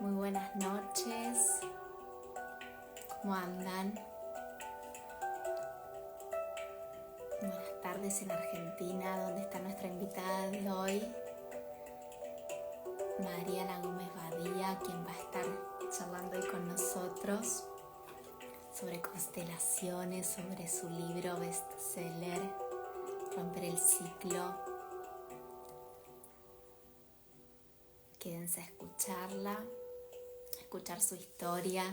Muy buenas noches, ¿cómo andan? Buenas tardes en Argentina, donde está nuestra invitada de hoy, Mariana Gómez Badía, quien va a estar charlando hoy con nosotros sobre constelaciones, sobre su libro bestseller, Romper el Ciclo. Quédense a escucharla, a escuchar su historia,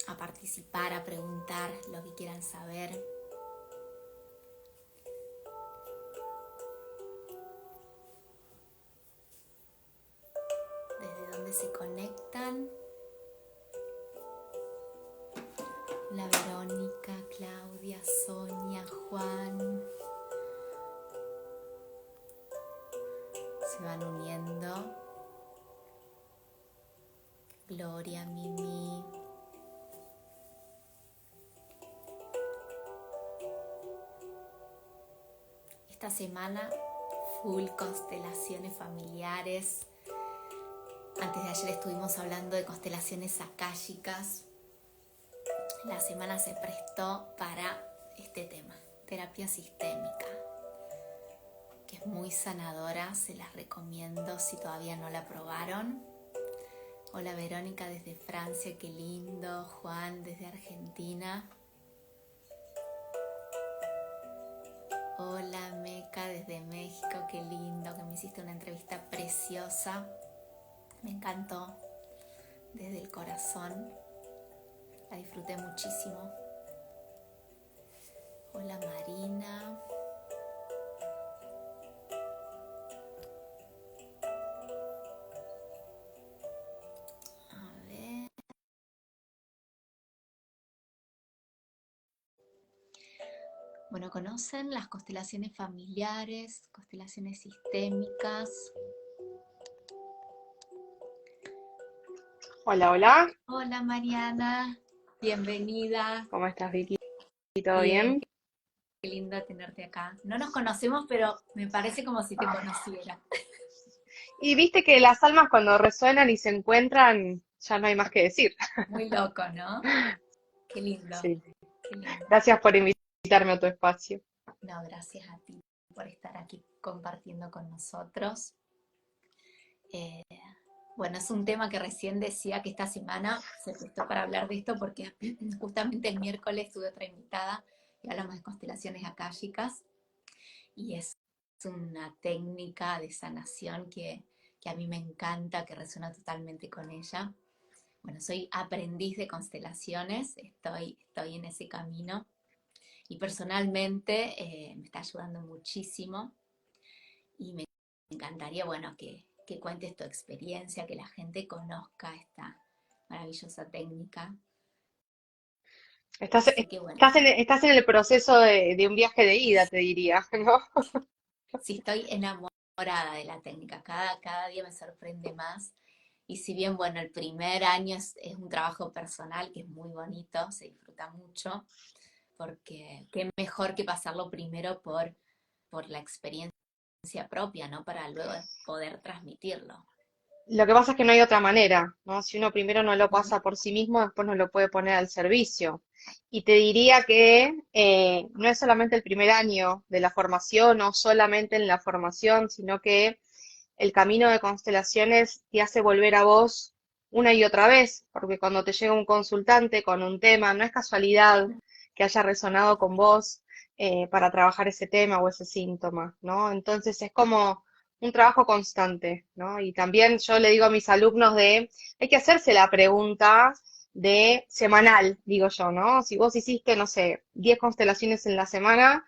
a participar, a preguntar lo que quieran saber. Desde dónde se conectan. La Verónica, Claudia, Sonia, Juan. Se van uniendo. Gloria, Mimi. Esta semana full constelaciones familiares. Antes de ayer estuvimos hablando de constelaciones akáshicas. La semana se prestó para este tema, terapia sistémica, que es muy sanadora, se las recomiendo si todavía no la probaron. Hola Verónica desde Francia, qué lindo. Juan desde Argentina. Hola Meca desde México, qué lindo, que me hiciste una entrevista preciosa. Me encantó, desde el corazón. La disfruté muchísimo. Hola Marina. A ver. Bueno, ¿conocen las constelaciones familiares, constelaciones sistémicas? Hola, hola. Hola Mariana, bienvenida. ¿Cómo estás, Vicky? ¿Todo Bien, bien? qué lindo tenerte acá. No nos conocemos, pero me parece como si te Ay. conociera. Y viste que las almas cuando resuenan y se encuentran, ya no hay más que decir. Muy loco, ¿no? Qué lindo, Sí. qué lindo. Gracias por invitarme a tu espacio. No, gracias a ti por estar aquí compartiendo con nosotros. Eh, bueno, es un tema que recién decía que esta semana se prestó para hablar de esto porque justamente el miércoles tuve otra invitada y hablamos de constelaciones akáshicas y es una técnica de sanación que a mí me encanta, que resuena totalmente con ella. Bueno, soy aprendiz de constelaciones, estoy en ese camino y personalmente me está ayudando muchísimo y me encantaría, bueno, que cuentes tu experiencia, que la gente conozca esta maravillosa técnica. Estás, Así que bueno, estás en el proceso de un viaje de ida, te diría, ¿no? sí estoy enamorada de la técnica, cada día me sorprende más. Y si bien, bueno, el primer año es un trabajo personal que es muy bonito, se disfruta mucho, porque qué mejor que pasarlo primero por la experiencia propia, ¿no? Para luego poder transmitirlo. Lo que pasa es que no hay otra manera, ¿no? Si uno primero no lo Mm. pasa por sí mismo, después no lo puede poner al servicio. Y te diría que no es solamente el primer año de la formación o solamente en la formación, sino que el camino de constelaciones te hace volver a vos una y otra vez, porque cuando te llega un consultante con un tema, no es casualidad que haya resonado con vos para trabajar ese tema o ese síntoma, ¿no? Entonces es como un trabajo constante, ¿no? Y también yo le digo a mis alumnos hay que hacerse la pregunta de semanal, digo yo, ¿no? Si vos hiciste, no sé, 10 constelaciones en la semana,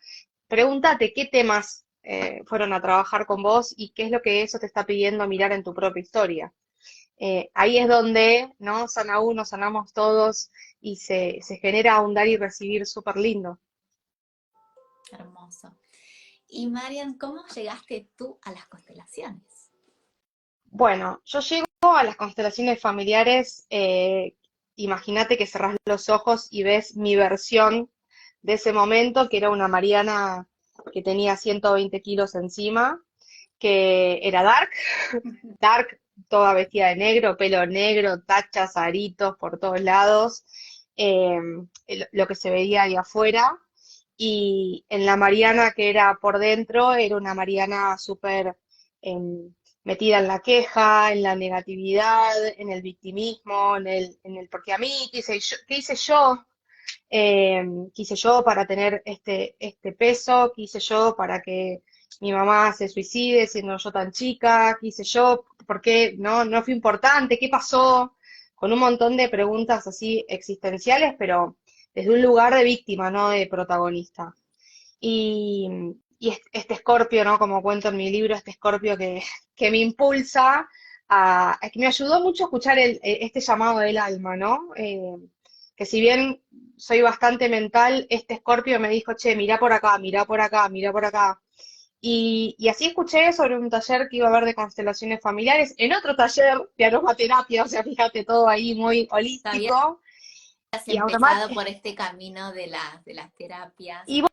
pregúntate qué temas fueron a trabajar con vos y qué es lo que eso te está pidiendo mirar en tu propia historia. Ahí es donde, ¿no? Sana uno, sanamos todos y se genera un dar y recibir súper lindo. Hermoso. Y Marian, ¿cómo llegaste tú a las constelaciones? Bueno, yo llego a las constelaciones familiares, imagínate que cerrás los ojos y ves mi versión de ese momento, que era una Mariana que tenía 120 kilos encima, que era dark, dark, toda vestida de negro, pelo negro, tachas, aritos por todos lados, eh, lo que se veía ahí afuera. Y en la Mariana que era por dentro, era una Mariana súper metida en la queja, en la negatividad, en el victimismo, en el porque a mí, eh, qué hice yo para tener este peso, qué hice yo para que mi mamá se suicide siendo yo tan chica, qué hice yo, por qué no fue importante, qué pasó, con un montón de preguntas así existenciales, pero desde un lugar de víctima, no de protagonista. Y, y este Escorpio, ¿no? Como cuento en mi libro, este Escorpio que me impulsa a que me ayudó mucho a escuchar este llamado del alma, ¿no? Que si bien soy bastante mental, este Escorpio me dijo, che, mirá por acá, mirá por acá, mirá por acá. Y así escuché sobre un taller que iba a haber de constelaciones familiares, en otro taller de aromaterapia, o sea, fíjate, todo ahí muy Habías holístico, y empezado automático. por este camino de las terapias. Y vos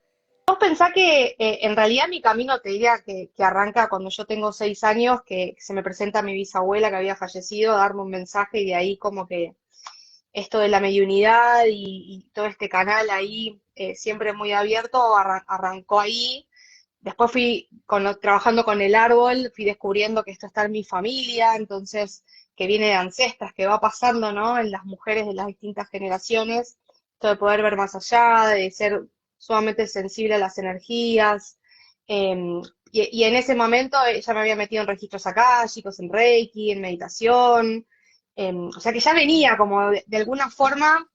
pensás que en realidad mi camino te diría que arranca cuando yo tengo 6 años, que se me presenta mi bisabuela que había fallecido, a darme un mensaje y de ahí como que esto de la mediunidad y todo este canal ahí siempre muy abierto arrancó ahí. Después fui trabajando con el árbol, fui descubriendo que esto está en mi familia, entonces que viene de ancestras, que va pasando, ¿no? En las mujeres de las distintas generaciones, esto de poder ver más allá, de ser sumamente sensible a las energías. eh, y en ese momento ya me había metido en registros akáshicos, en Reiki, en meditación, o sea que ya venía como de alguna forma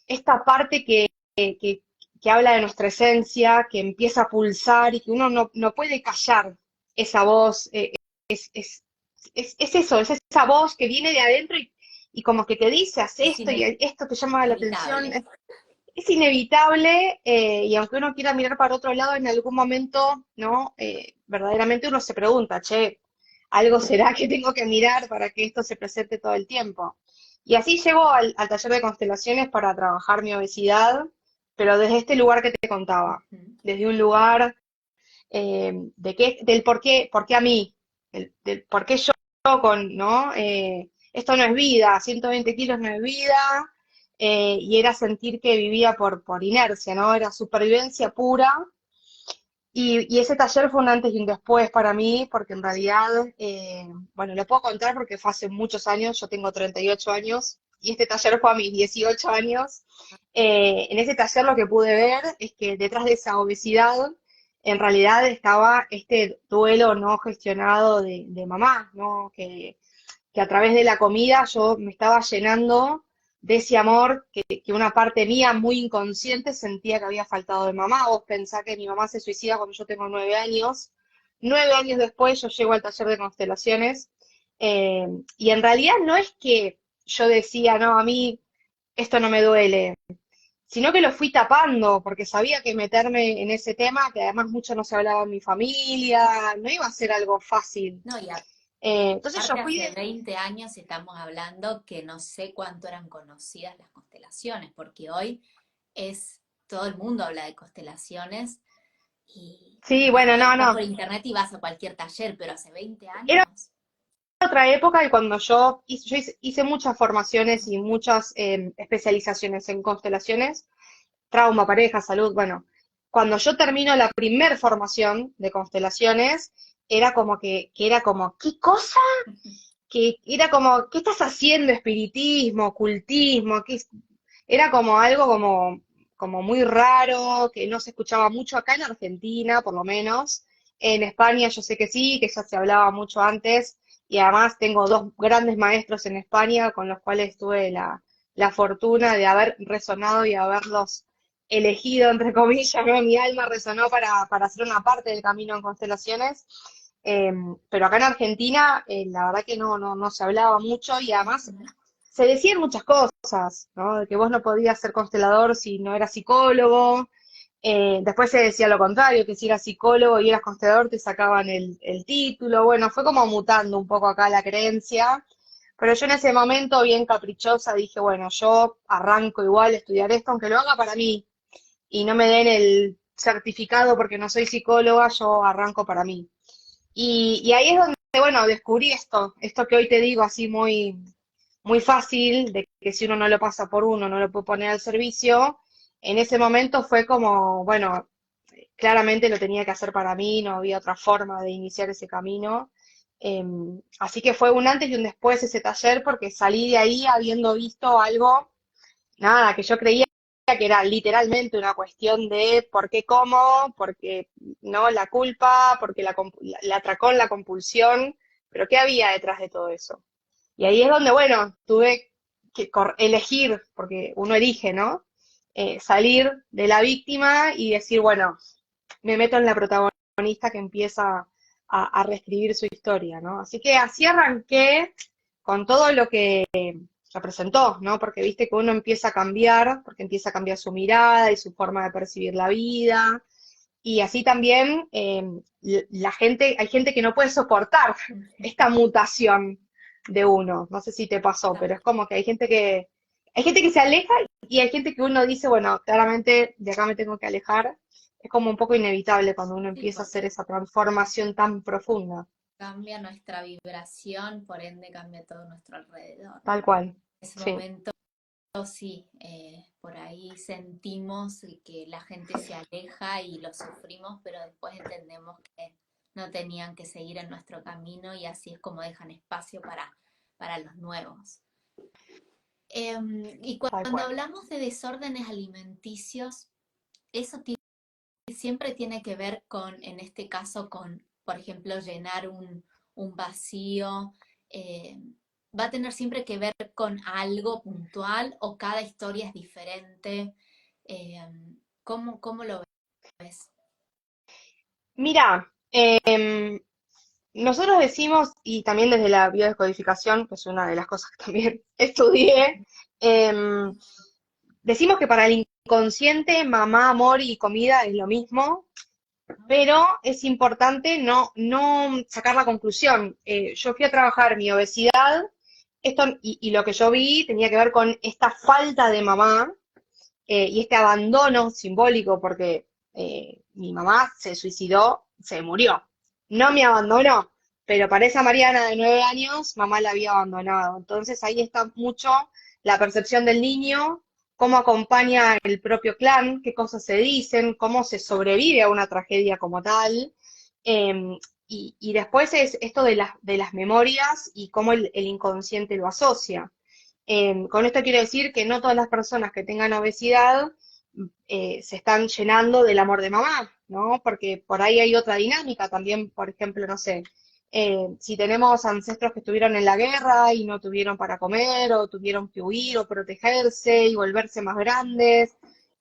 esta parte que, que habla de nuestra esencia, que empieza a pulsar y que uno no puede callar esa voz, es, es, es eso, es esa voz que viene de adentro y como que te dice, haz Es esto y esto te llama la atención, inevitable. es inevitable y aunque uno quiera mirar para otro lado, en algún momento, ¿no? Verdaderamente uno se pregunta, che, ¿algo será que tengo que mirar para que esto se presente todo el tiempo? Y así llego al taller de constelaciones para trabajar mi obesidad, pero desde este lugar que te contaba, Ujú. desde un lugar del por qué a mí, del por qué yo ¿no? Esto no es vida, 120 kilos no es vida, y era sentir que vivía por inercia, ¿no? Era supervivencia pura, y ese taller fue un antes y un después para mí, porque en realidad, bueno, lo puedo contar porque fue hace muchos años, yo tengo 38 años, y este taller fue a mis 18 años. En ese taller lo que pude ver es que detrás de esa obesidad, en realidad estaba este duelo no gestionado de mamá, ¿no? Que a través de la comida yo me estaba llenando de ese amor que una parte mía muy inconsciente sentía que había faltado de mamá. Vos pensá que mi mamá se suicida cuando yo tengo 9 años. 9 años después yo llego al taller de constelaciones y en realidad no es que yo decía, no, a mí esto no me duele, sino que lo fui tapando porque sabía que meterme en ese tema, que además mucho no se hablaba en mi familia, no iba a ser algo fácil. No, y Entonces yo aparte fui hace 20 años estamos hablando que no sé cuánto eran conocidas las constelaciones, porque hoy todo el mundo habla de constelaciones y sí, bueno, no, estás no. por internet y vas a cualquier taller, pero hace 20 Era años. otra época y cuando yo hice muchas formaciones y muchas especializaciones en constelaciones, trauma, pareja, salud, bueno, cuando yo termino la primer formación de constelaciones, era como que era como, ¿qué cosa? Que era como, ¿qué estás haciendo? Espiritismo, ocultismo, era como algo como muy raro, que no se escuchaba mucho acá en Argentina, por lo menos. En España yo sé que sí, que ya se hablaba mucho antes, y además tengo dos grandes maestros en España con los cuales tuve la fortuna de haber resonado y haberlos elegido, entre comillas, ¿no? Mi alma resonó para hacer una parte del camino en constelaciones. Eh, pero acá en Argentina, la verdad que no se hablaba mucho y además Ujú. se decían muchas cosas, ¿no? De que vos no podías ser constelador si no eras psicólogo. Después se decía lo contrario, que si eras psicólogo y eras constelador te sacaban el título. Bueno, fue como mutando un poco acá la creencia. Pero yo en ese momento, bien caprichosa, dije, bueno, yo arranco igual a estudiar esto, aunque lo haga para mí y no me den el certificado porque no soy psicóloga, yo arranco para mí. Y ahí es donde, bueno, descubrí esto que hoy te digo así muy fácil, de que si uno no lo pasa por uno, no lo puede poner al servicio. En ese momento fue como, bueno, claramente lo tenía que hacer para mí, no había otra forma de iniciar ese camino. Así que fue un antes y un después ese taller porque salí de ahí habiendo visto algo, nada, que yo creía que era literalmente una cuestión de por qué como, porque no la culpa, porque la atracón, la compulsión, pero ¿qué había detrás de todo eso? Y ahí es donde, bueno, tuve que elegir, porque uno elige, ¿no? Salir de la víctima y decir, bueno, me meto en la protagonista que empieza a reescribir su historia, ¿no? Así que así arranqué con todo lo que representó, ¿no? Porque viste que uno empieza a cambiar, porque empieza a cambiar su mirada y su forma de percibir la vida, y así también la gente, hay gente que no puede soportar esta mutación de uno. No sé si te pasó, pero es como que hay gente que se aleja y hay gente que uno dice, bueno, claramente de acá me tengo que alejar. Es como un poco inevitable cuando uno Sí, empieza a hacer porque esa transformación tan profunda. cambia nuestra vibración, por ende cambia todo nuestro alrededor. Tal cual. En ese Sí, momento sí, por ahí sentimos que la gente se aleja y lo sufrimos, pero después entendemos que no tenían que seguir en nuestro camino y así es como dejan espacio para los nuevos. Y tal cuando cual. hablamos de desórdenes alimenticios, eso siempre tiene que ver con, en este caso, con, por ejemplo, llenar un vacío. eh, ¿Va a tener siempre que ver con algo puntual o cada historia es diferente? Eh, ¿Cómo lo ves? Mira, nosotros decimos, y también desde la biodescodificación, que es una de las cosas que también estudié, em, decimos que para el inconsciente mamá, amor y comida es lo mismo, pero es importante no sacar la conclusión. Yo fui a trabajar mi obesidad, y lo que yo vi tenía que ver con esta falta de mamá y este abandono simbólico, porque mi mamá se suicidó, se murió. No me abandonó, pero para esa Mariana de 9 años, mamá la había abandonado. Entonces ahí está mucho la percepción del niño, cómo acompaña el propio clan, qué cosas se dicen, cómo se sobrevive a una tragedia como tal. Eh, y después es esto de las memorias y cómo el inconsciente lo asocia. Con esto quiero decir que no todas las personas que tengan obesidad se están llenando del amor de mamá, ¿no? Porque por ahí hay otra dinámica también, por ejemplo, no sé, si tenemos ancestros que estuvieron en la guerra y no tuvieron para comer, o tuvieron que huir o protegerse y volverse más grandes,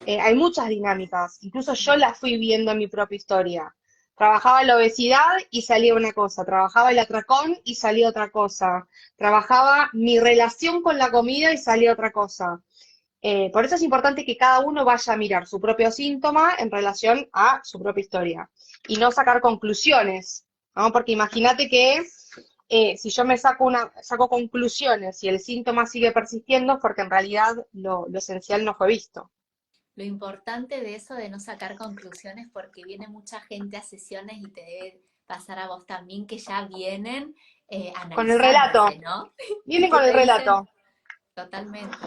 hay muchas dinámicas, incluso yo las fui viendo en mi propia historia. Trabajaba la obesidad y salía una cosa, trabajaba el atracón y salía otra cosa, trabajaba mi relación con la comida y salía otra cosa. Por eso es importante que cada uno vaya a mirar su propio síntoma en relación a su propia historia y no sacar conclusiones, ¿no? Porque imagínate que si yo saco conclusiones y el síntoma sigue persistiendo es porque en realidad lo esencial no fue visto. Lo importante de eso de no sacar conclusiones, porque viene mucha gente a sesiones y te debe pasar a vos también que ya vienen Con el relato, analizándose, ¿no? Y viene que con te el dicen relato, totalmente.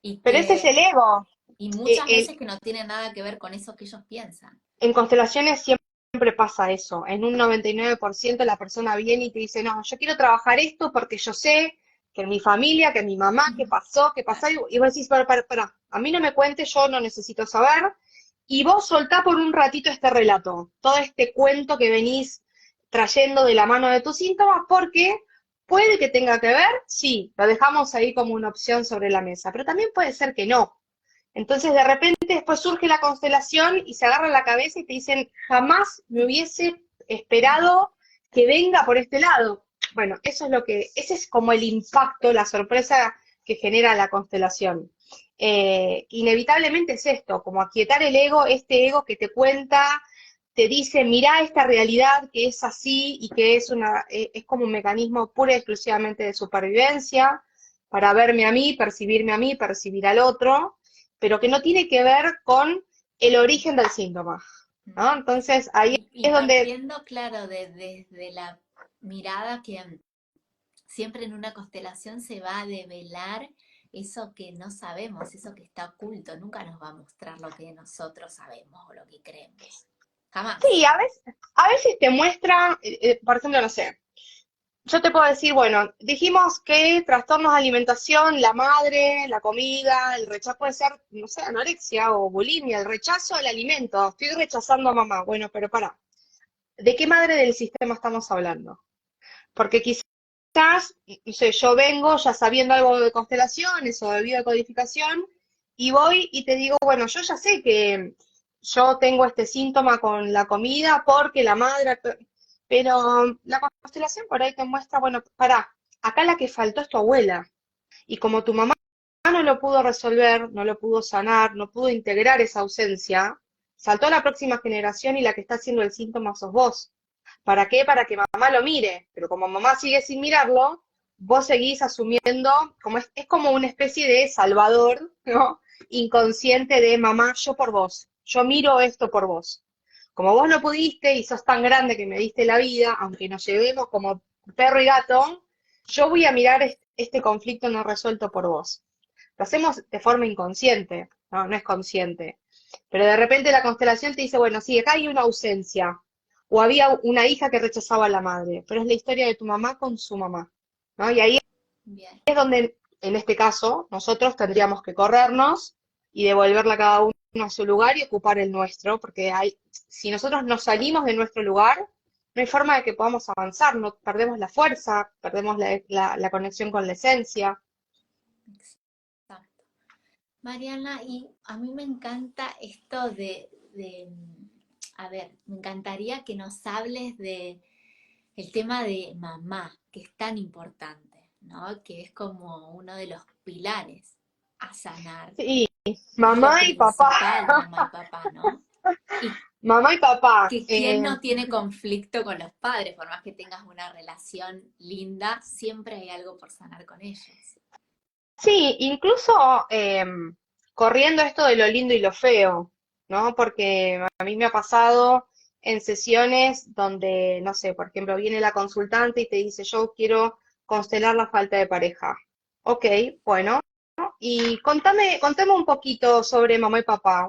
Y pero ese es que el ego. y Eh, muchas el- veces que no tiene nada que ver con eso que ellos piensan. En constelaciones siempre pasa eso. En un 99% la persona viene y te dice, no, yo quiero trabajar esto porque yo sé que en mi familia, que en mi mamá, que pasó, y vos decís, para, a mí no me cuentes, yo no necesito saber, y vos soltá por un ratito este relato, todo este cuento que venís trayendo de la mano de tus síntomas, porque puede que tenga que ver, sí, lo dejamos ahí como una opción sobre la mesa, pero también puede ser que no. Entonces de repente después surge la constelación y se agarran la cabeza y te dicen, jamás me hubiese esperado que venga por este lado. Bueno, ese es como el impacto, la sorpresa que genera la constelación. Inevitablemente es esto, como aquietar el ego, este ego que te cuenta, te dice, mirá esta realidad que es así y que es como un mecanismo pura y exclusivamente de supervivencia, para verme a mí, percibir al otro, pero que no tiene que ver con el origen del síntoma. ¿no? Entonces ahí Y es donde, partiendo, claro, desde la mirada que siempre en una constelación se va a develar eso que no sabemos, eso que está oculto, nunca nos va a mostrar lo que nosotros sabemos o lo que creemos. Jamás. sí, a veces te muestra, por ejemplo, no sé, yo te puedo decir, bueno, dijimos que trastornos de alimentación, la madre, la comida, el rechazo puede ser, no sé, anorexia o bulimia, el rechazo al alimento. Estoy rechazando a mamá. Bueno, pero pará, ¿de qué madre del sistema estamos hablando? Porque quizás, no sé, yo vengo ya sabiendo algo de constelaciones o de biodecodificación y voy y te digo, bueno, yo ya sé que yo tengo este síntoma con la comida porque la madre, pero la constelación por ahí te muestra, bueno, pará, acá la que faltó es tu abuela. Y como tu mamá no lo pudo resolver, no lo pudo sanar, no pudo integrar esa ausencia, saltó a la próxima generación y la que está haciendo el síntoma sos vos. ¿Para qué? Para que mamá lo mire, pero como mamá sigue sin mirarlo, vos seguís asumiendo, como es como una especie de salvador, ¿no? Inconsciente de mamá, yo por vos, yo miro esto por vos. Como vos no pudiste y sos tan grande que me diste la vida, aunque nos llevemos como perro y gato, yo voy a mirar este conflicto no resuelto por vos. Lo hacemos de forma inconsciente, ¿no? No es consciente. Pero de repente la constelación te dice, bueno, sí, acá hay una ausencia. O había una hija que rechazaba a la madre, pero es la historia de tu mamá con su mamá, ¿no? Y ahí Bien. es donde, en este caso, nosotros tendríamos que corrernos y devolverla a cada uno a su lugar y ocupar el nuestro, porque si nosotros nos salimos de nuestro lugar, no hay forma de que podamos avanzar, no, perdemos la fuerza, perdemos la conexión con la esencia. Exacto. Mariana, y a mí me encanta esto a ver, me encantaría que nos hables de el tema de mamá, que es tan importante, ¿no? Que es como uno de los pilares a sanar. Sí, Es lo mamá y papá, principal, mamá y papá, ¿no? Y mamá y papá. que quién no tiene conflicto con los padres, por más que tengas una relación linda, siempre hay algo por sanar con ellos. Sí, incluso corriendo esto de lo lindo y lo feo, ¿no? Porque a mí me ha pasado en sesiones donde, no sé, por ejemplo, viene la consultante y te dice, yo quiero constelar la falta de pareja. Ok, bueno, y contame un poquito sobre mamá y papá.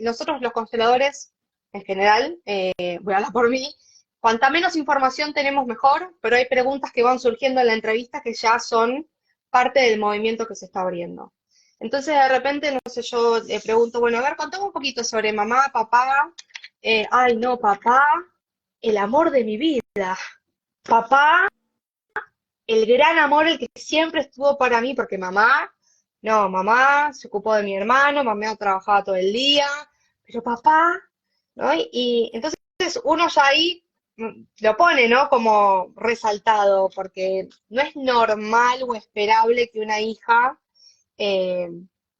Nosotros los consteladores, en general, voy a hablar por mí, cuanta menos información tenemos mejor, pero hay preguntas que van surgiendo en la entrevista que ya son parte del movimiento que se está abriendo. Entonces, de repente, no sé, yo le pregunto, bueno, a ver, contame un poquito sobre mamá, papá. Ay, no, papá, el amor de mi vida. Papá, el gran amor, el que siempre estuvo para mí, porque mamá, no, mamá se ocupó de mi hermano, mamá trabajaba todo el día, pero papá, ¿no? Y entonces uno ya ahí lo pone, ¿no? Como resaltado, porque no es normal o esperable que una hija eh,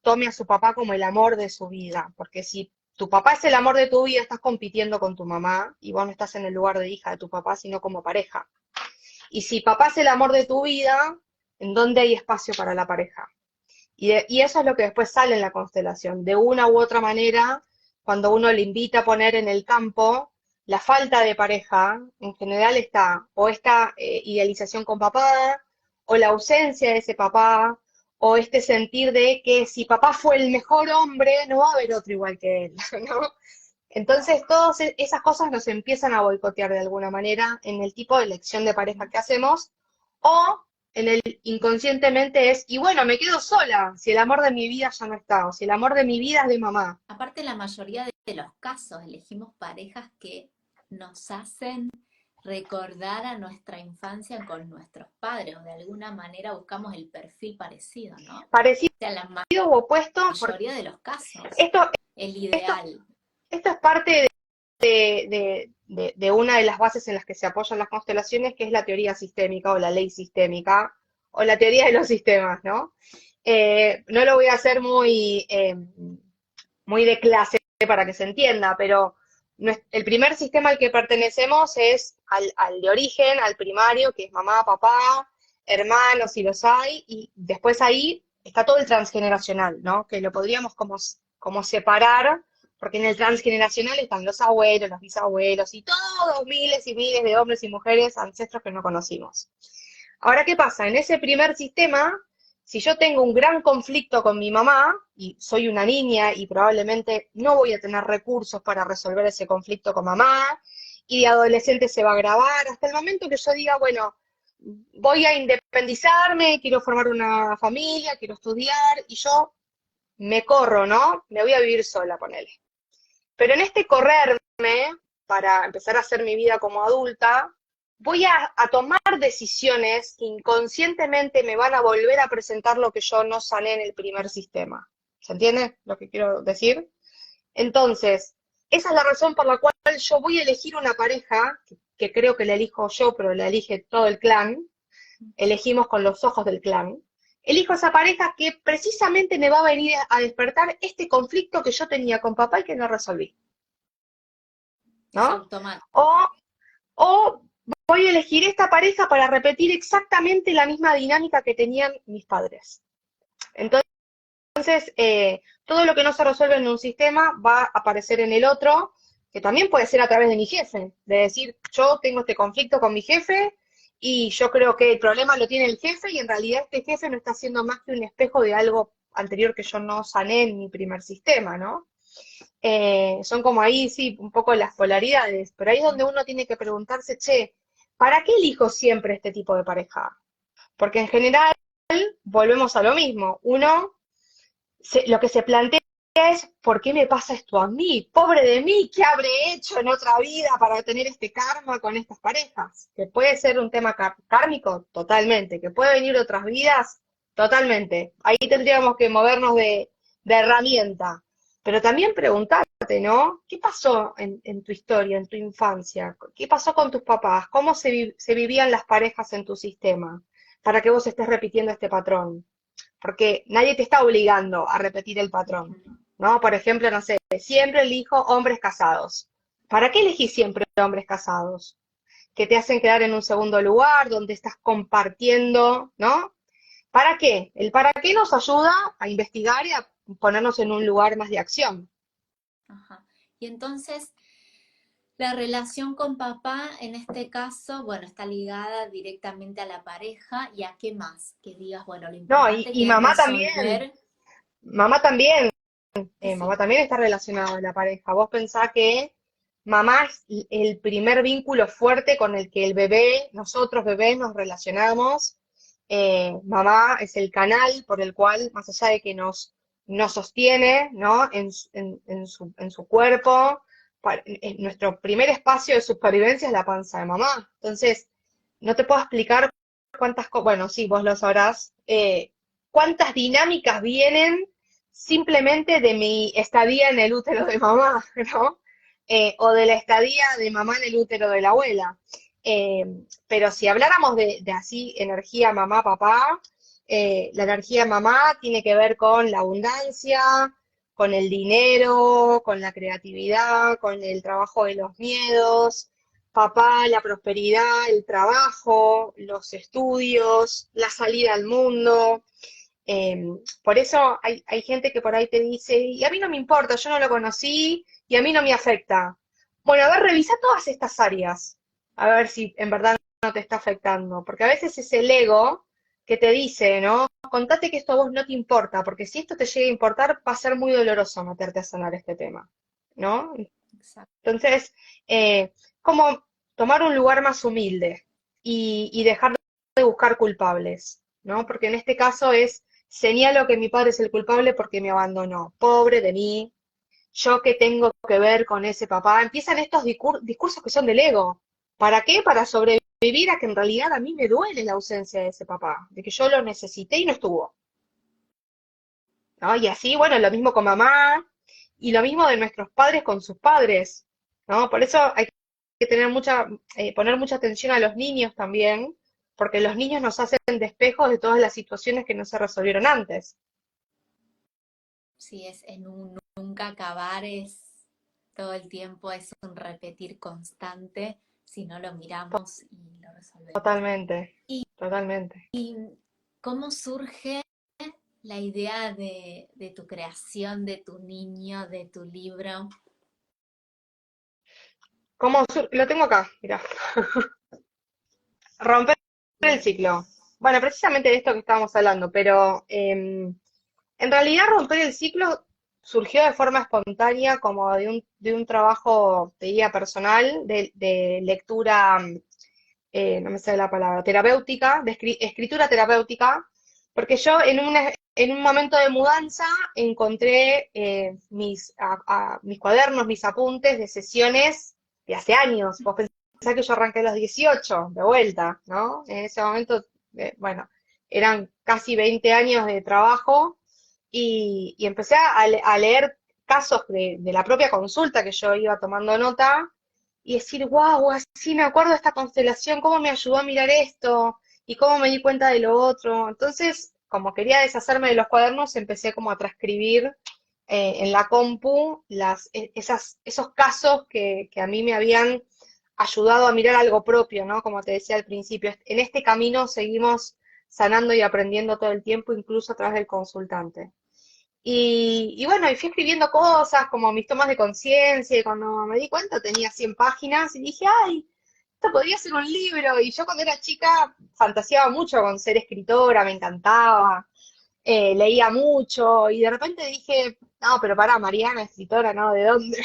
tome a su papá como el amor de su vida, porque si tu papá es el amor de tu vida, estás compitiendo con tu mamá y vos no estás en el lugar de hija de tu papá, sino como pareja. Y si papá es el amor de tu vida, ¿en dónde hay espacio para la pareja? Y eso es lo que después sale en la constelación. De una u otra manera, cuando uno le invita a poner en el campo la falta de pareja, en general está o esta idealización con papá, o la ausencia de ese papá, o este sentir de que si papá fue el mejor hombre, no va a haber otro igual que él, ¿no? Entonces, todas esas cosas nos empiezan a boicotear de alguna manera en el tipo de elección de pareja que hacemos, o en el inconscientemente es, y bueno, me quedo sola si el amor de mi vida ya no está, o si el amor de mi vida es de mamá. Aparte, la mayoría de los casos elegimos parejas que nos hacen recordar a nuestra infancia con nuestros padres, o de alguna manera buscamos el perfil parecido, ¿no? O Parecido sea, la u opuesto, porque mayoría de los casos, esto, el esto, ideal. esto es parte de una de las bases en las que se apoyan las constelaciones, que es la teoría sistémica o la ley sistémica, o la teoría de los sistemas, ¿no? No lo voy a hacer muy de clase para que se entienda, pero el primer sistema al que pertenecemos es al de origen, al primario, que es mamá, papá, hermanos, si los hay, y después ahí está todo el transgeneracional, ¿no? Que lo podríamos como separar porque en el transgeneracional están los abuelos, los bisabuelos y todos miles y miles de hombres y mujeres ancestros que no conocimos. Ahora, ¿qué pasa? En ese primer sistema, si yo tengo un gran conflicto con mi mamá, y soy una niña y probablemente no voy a tener recursos para resolver ese conflicto con mamá, y de adolescente se va a agravar, hasta el momento que yo diga, bueno, voy a independizarme, quiero formar una familia, quiero estudiar, y yo me corro, ¿no? Me voy a vivir sola, ponele. Pero en este correrme, para empezar a hacer mi vida como adulta, voy a tomar decisiones que inconscientemente me van a volver a presentar lo que yo no sané en el primer sistema. ¿Se entiende lo que quiero decir? Entonces, esa es la razón por la cual yo voy a elegir una pareja, que creo que la elijo yo, pero la elige todo el clan, elegimos con los ojos del clan, elijo esa pareja que precisamente me va a venir a despertar este conflicto que yo tenía con papá y que no resolví, Es ¿no? automático. O, o voy a elegir esta pareja para repetir exactamente la misma dinámica que tenían mis padres. Entonces, todo lo que no se resuelve en un sistema va a aparecer en el otro, que también puede ser a través de mi jefe, de decir, yo tengo este conflicto con mi jefe y yo creo que el problema lo tiene el jefe y en realidad este jefe no está haciendo más que un espejo de algo anterior que yo no sané en mi primer sistema, ¿no? Son como ahí, sí, un poco las polaridades, pero ahí es donde uno tiene que preguntarse, che, ¿para qué elijo siempre este tipo de pareja? Porque en general volvemos a lo mismo, uno lo que se plantea es, ¿por qué me pasa esto a mí? Pobre de mí, ¿qué habré hecho en otra vida para tener este karma con estas parejas? Que puede ser un tema kármico, totalmente. Que puede venir de otras vidas, totalmente. Ahí tendríamos que movernos de herramienta. Pero también preguntarte, ¿no? ¿Qué pasó en tu historia, en tu infancia? ¿Qué pasó con tus papás? ¿Cómo se vivían las parejas en tu sistema? Para que vos estés repitiendo este patrón, porque nadie te está obligando a repetir el patrón, ¿no? Por ejemplo, no sé, siempre elijo hombres casados. ¿Para qué elegís siempre hombres casados? Que te hacen quedar en un segundo lugar, donde estás compartiendo, ¿no? ¿Para qué? El para qué nos ayuda a investigar y a ponernos en un lugar más de acción. Ajá. Y entonces, la relación con papá, en este caso, bueno, está ligada directamente a la pareja y a qué más, que digas, bueno, lo No, importante y que es resolver. mamá también Sí, mamá sí. también está relacionada a la pareja. Vos pensás que mamá es el primer vínculo fuerte con el que el bebé, nosotros bebés, nos relacionamos. Mamá es el canal por el cual, más allá de que nos sostiene, ¿no? En su cuerpo, nuestro primer espacio de supervivencia es la panza de mamá. Entonces, no te puedo explicar cuántas cosas, bueno, sí, vos lo sabrás, cuántas dinámicas vienen simplemente de mi estadía en el útero de mamá, ¿no? O de la estadía de mamá en el útero de la abuela. Eh, pero si habláramos de así, energía mamá, papá, la energía mamá tiene que ver con la abundancia, con el dinero, con la creatividad, con el trabajo de los miedos. Papá, la prosperidad, el trabajo, los estudios, la salida al mundo. Eh, por eso hay gente que por ahí te dice, y a mí no me importa, yo no lo conocí y a mí no me afecta. Bueno, a ver, revisa todas estas áreas, a ver si en verdad no te está afectando, porque a veces es el ego que te dice, ¿no? Contate que esto a vos no te importa, porque si esto te llega a importar, va a ser muy doloroso meterte a sanar este tema, ¿no? Exacto. Entonces, como tomar un lugar más humilde y dejar de buscar culpables, ¿no? Porque en este caso es, señalo que mi padre es el culpable porque me abandonó. Pobre de mí, yo qué tengo que ver con ese papá. Empiezan estos discursos que son del ego. ¿Para qué? Para sobrevivir a que en realidad a mí me duele la ausencia de ese papá, de que yo lo necesité y no estuvo, ¿no? Y así, bueno, lo mismo con mamá y lo mismo de nuestros padres con sus padres, ¿no? Por eso hay que tener poner mucha atención a los niños también, porque los niños nos hacen de espejos de todas las situaciones que no se resolvieron antes. Sí, es en un nunca acabar, es todo el tiempo, es un repetir constante si no lo miramos y lo resolvemos. Totalmente, ¿Y totalmente. cómo surge la idea de tu creación, de tu niño, de tu libro? Lo tengo acá, mira. Romper el Bien. ciclo. Bueno, precisamente de esto que estábamos hablando, pero en realidad romper el ciclo surgió de forma espontánea, como de un trabajo, te diría, personal, de lectura, no me sale la palabra, terapéutica, de escritura terapéutica, porque yo en un momento de mudanza encontré mis cuadernos, mis apuntes de sesiones de hace años. Vos pensás que yo arranqué a los 18 de vuelta, ¿no? En ese momento, bueno, eran casi 20 años de trabajo y empecé a leer casos de la propia consulta que yo iba tomando nota y decir, wow, así me acuerdo de esta constelación, cómo me ayudó a mirar esto y cómo me di cuenta de lo otro. Entonces, como quería deshacerme de los cuadernos, empecé como a transcribir en la compu esos casos que a mí me habían ayudado a mirar algo propio, ¿no? Como te decía al principio, en este camino seguimos sanando y aprendiendo todo el tiempo, incluso a través del consultante. Y bueno, y fui escribiendo cosas como mis tomas de conciencia, y cuando me di cuenta tenía 100 páginas y dije, ay, esto podría ser un libro. Y yo cuando era chica fantaseaba mucho con ser escritora, me encantaba, leía mucho, y de repente dije, no, pero pará, Mariana, escritora, ¿no? ¿De dónde?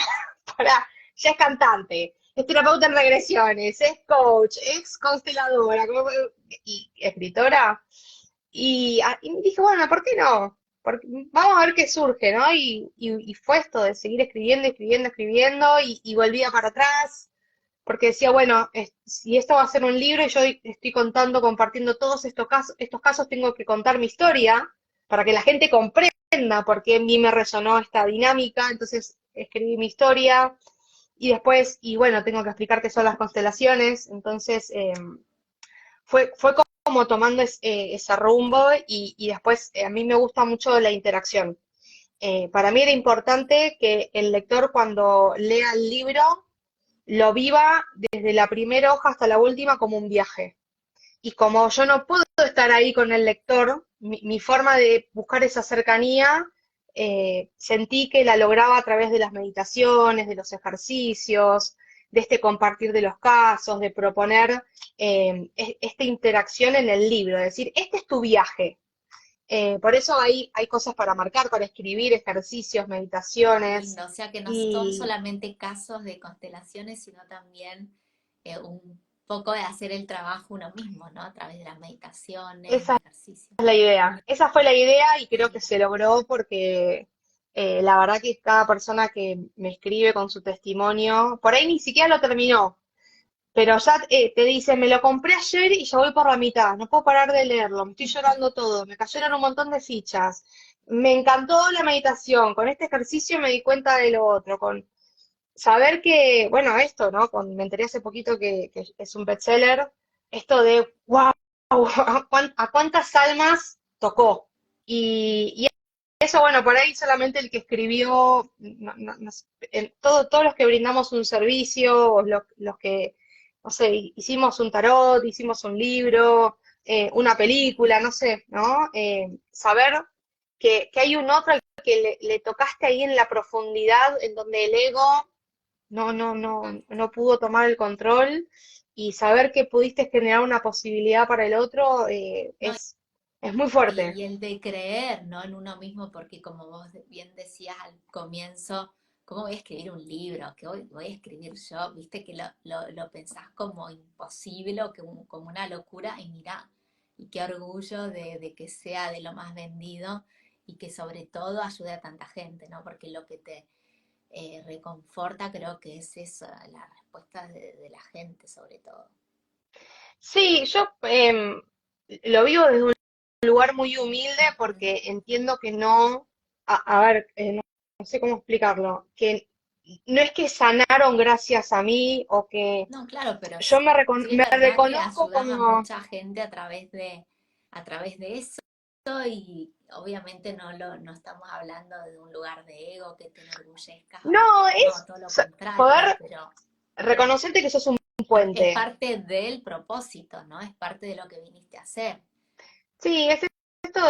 Pará, ya es cantante, es terapeuta en regresiones, es coach, es consteladora, y escritora. Y dije, bueno, ¿por qué no? Vamos a ver qué surge, ¿no? Y fue esto de seguir escribiendo, escribiendo, escribiendo, y volvía para atrás, porque decía, bueno, si esto va a ser un libro y yo estoy contando, compartiendo todos estos casos, tengo que contar mi historia para que la gente comprenda por qué en mí me resonó esta dinámica, entonces escribí mi historia, y después, y bueno, tengo que explicar qué son las constelaciones, entonces fue como tomando ese rumbo y después a mí me gusta mucho la interacción. Para mí era importante que el lector cuando lea el libro lo viva desde la primera hoja hasta la última como un viaje. Y como yo no puedo estar ahí con el lector, mi forma de buscar esa cercanía, sentí que la lograba a través de las meditaciones, de los ejercicios, de este compartir de los casos, de proponer esta interacción en el libro, es decir, este es tu viaje. Por eso hay cosas para marcar, para escribir, ejercicios, Qué meditaciones, lindo, o sea que no son y solamente casos de constelaciones, sino también un poco de hacer el trabajo uno mismo, ¿no? A través de las meditaciones, esa ejercicios. es la idea. Esa fue la idea y Qué creo que se lindo. logró porque la verdad que cada persona que me escribe con su testimonio, por ahí ni siquiera lo terminó, pero ya te dice, me lo compré ayer y ya voy por la mitad, no puedo parar de leerlo, me estoy llorando todo, me cayeron un montón de fichas, me encantó la meditación, con este ejercicio me di cuenta de lo otro, con saber que, bueno, esto, ¿no? Me enteré hace poquito que es un bestseller, esto de, wow, a cuántas almas tocó. Y eso, bueno, por ahí solamente el que escribió, todos los que brindamos un servicio, o los que, no sé, hicimos un tarot, hicimos un libro, una película, no sé, ¿no? Saber que hay un otro al que le tocaste ahí en la profundidad, en donde el ego no pudo tomar el control y saber que pudiste generar una posibilidad para el otro No, es muy fuerte. y el de creer, ¿no? En uno mismo, porque como vos bien decías al comienzo, ¿cómo voy a escribir un libro? ¿Qué voy a escribir yo? Viste que lo pensás como imposible o como una locura, y mirá, y qué orgullo de que sea de lo más vendido y que sobre todo ayude a tanta gente, ¿no? Porque lo que te reconforta creo que es eso, la respuesta de la gente sobre todo. Sí, yo lo vivo desde un lugar muy humilde porque entiendo que no, a ver, no sé cómo explicarlo, que no es que sanaron gracias a mí o que No, claro, pero yo sí es me verdad que reconozco ayudas a como, mucha gente a través de eso, y obviamente no estamos hablando de un lugar de ego que te enorgullezcas, no, no, es todo lo contrario, poder pero reconocerte que sos un es puente. parte del propósito, ¿no? Es parte de lo que viniste a hacer. Sí, es esto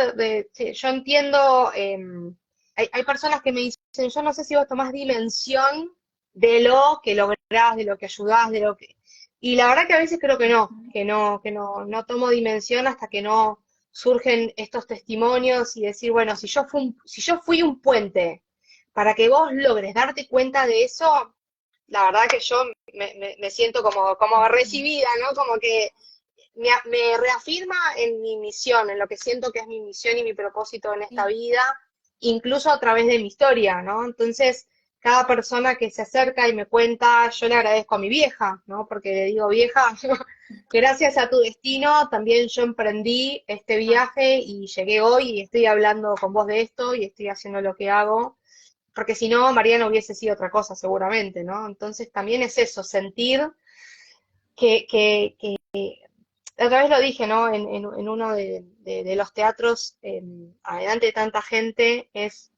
sí, yo entiendo, hay personas que me dicen, yo no sé si vos tomás dimensión de lo que lográs, de lo que ayudás, de lo que... Y la verdad que a veces creo que no tomo dimensión hasta que no surgen estos testimonios y decir, bueno, si yo fui un puente para que vos logres darte cuenta de eso, la verdad que yo me siento como recibida, ¿no? Como que me reafirma en mi misión, en lo que siento que es mi misión y mi propósito en esta Sí. vida, incluso a través de mi historia, ¿no? Entonces, cada persona que se acerca y me cuenta, yo le agradezco a mi vieja, ¿no? Porque le digo, vieja, gracias a tu destino, también yo emprendí este Ah, viaje y llegué hoy y estoy hablando con vos de esto y estoy haciendo lo que hago. Porque si no, Mariana hubiese sido otra cosa seguramente, ¿no? Entonces también es eso, sentir que otra vez lo dije, ¿no? En uno de los teatros, adelante de tanta gente, es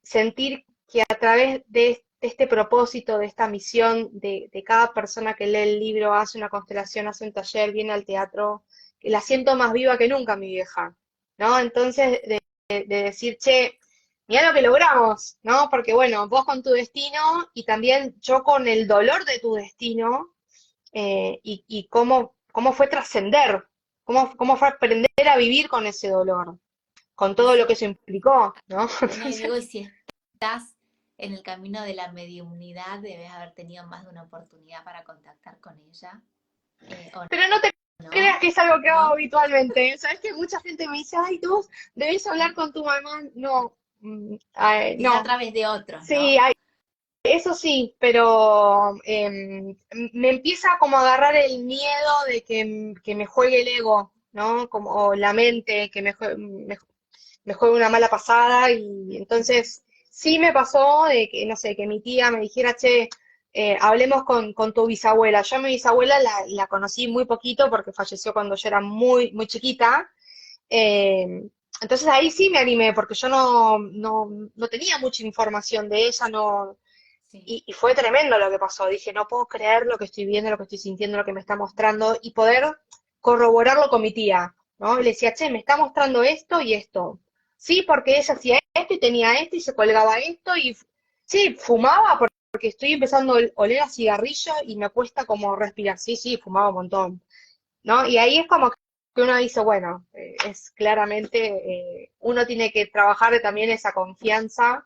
sentir que a través de este propósito, de esta misión, de cada persona que lee el libro, hace una constelación, hace un taller, viene al teatro, que la siento más viva que nunca, mi vieja, ¿no? Entonces, de decir, che, mira lo que logramos, ¿no? Porque bueno, vos con tu destino y también yo con el dolor de tu destino, y cómo fue trascender, cómo fue aprender a vivir con ese dolor, con y todo lo que eso implicó, ¿no? bueno, y digo, y si estás en el camino de la mediumnidad, debes haber tenido más de una oportunidad para contactar con ella, o Pero no te creas no, que es algo que hago ¿no? habitualmente. Sabes que mucha gente me dice, ay, tú debes hablar con tu mamá. No, ay, Es a no. través de otros, Sí, ¿no? eso sí, pero me empieza como a agarrar el miedo de que me juegue el ego, ¿no? Como o la mente, que me juegue una mala pasada y entonces sí me pasó de que, no sé, que mi tía me dijera, che, hablemos con tu bisabuela. Yo a mi bisabuela la conocí muy poquito porque falleció cuando yo era muy, muy chiquita. eh, entonces ahí sí me animé porque yo no tenía mucha información de ella, no, Sí, y fue tremendo lo que pasó. Dije, no puedo creer lo que estoy viendo, lo que estoy sintiendo, lo que me está mostrando y poder corroborarlo con mi tía, ¿no? Y le decía, che, me está mostrando esto y esto. Sí, porque ella hacía esto y tenía esto y se colgaba esto y sí, fumaba porque estoy empezando a oler a cigarrillo y me cuesta como respirar. Sí, sí, fumaba un montón, ¿no? Y ahí es como que uno dice, bueno, es claramente, uno tiene que trabajar también esa confianza,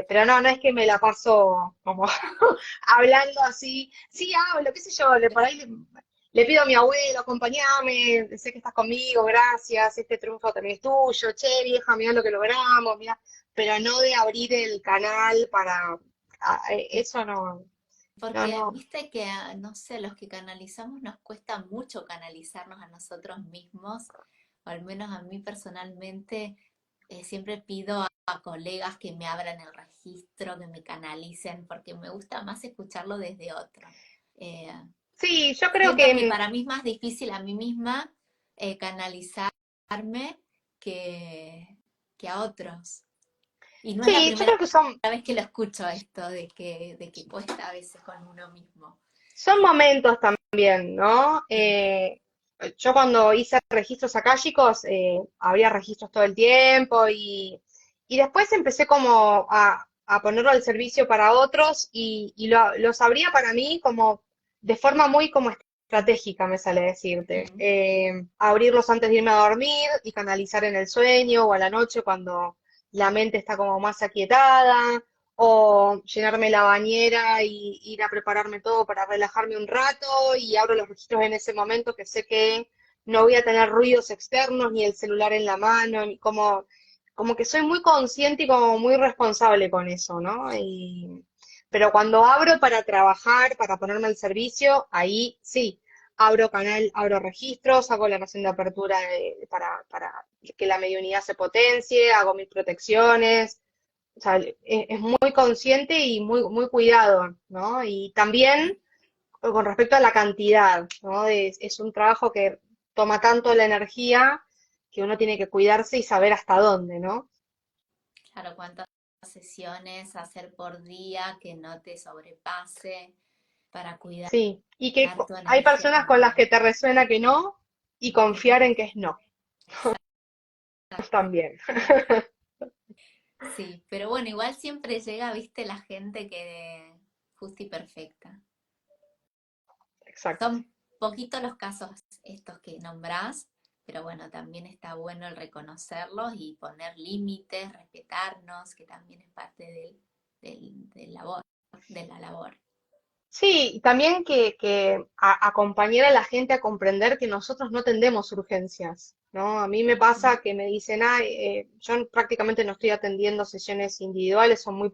pero no es que me la paso como hablando así, sí hablo, qué sé yo, por ahí le pido a mi abuelo, acompañame, sé que estás conmigo, gracias, este triunfo también es tuyo, che, vieja, mirá lo que logramos, mirá, pero no de abrir el canal para, eso no, no, porque no, viste que, no sé, los que canalizamos nos cuesta mucho canalizarnos a nosotros mismos, o al menos a mí personalmente, siempre pido a colegas que me abran el registro, que me canalicen, porque me gusta más escucharlo desde otro. Eh, sí, yo creo Siento que que para mí es más difícil a mí misma canalizarme que, que a otros. Y no es la sí, yo primera creo que son, vez que lo escucho esto, de que cuesta a veces con uno mismo. son momentos también, ¿no? Sí. Yo cuando hice registros acálicos, había registros todo el tiempo y después empecé como a ponerlo al servicio para otros y los abría para mí como de forma muy como estratégica, me sale decirte. Ujú. Abrirlos antes de irme a dormir y canalizar en el sueño o a la noche cuando la mente está como más aquietada o llenarme la bañera y ir a prepararme todo para relajarme un rato y abro los registros en ese momento que sé que no voy a tener ruidos externos ni el celular en la mano, ni como que soy muy consciente y como muy responsable con eso, ¿no? Pero cuando abro para trabajar, para ponerme al servicio, ahí sí, abro canal, abro registros, hago la oración de apertura para que la mediunidad se potencie, hago mis protecciones, o sea, es muy consciente y muy, muy cuidado, ¿no? Y también con respecto a la cantidad, ¿no? Es un trabajo que toma tanto la energía que uno tiene que cuidarse y saber hasta dónde, ¿no? Claro, cuántas sesiones hacer por día que no te sobrepase para cuidar Sí, y que tu hay energía personas con las también. que te resuena que no y confiar en que es no. también. Sí, pero bueno, igual siempre llega, viste, la gente que justa y perfecta. Exacto. Son poquitos los casos estos que nombrás, pero bueno, también está bueno el reconocerlos y poner límites, respetarnos, que también es parte del labor, de la labor. Sí, y también que acompañar a la gente a comprender que nosotros no tendemos urgencias, ¿no? A mí me pasa que me dicen, yo prácticamente no estoy atendiendo sesiones individuales, son muy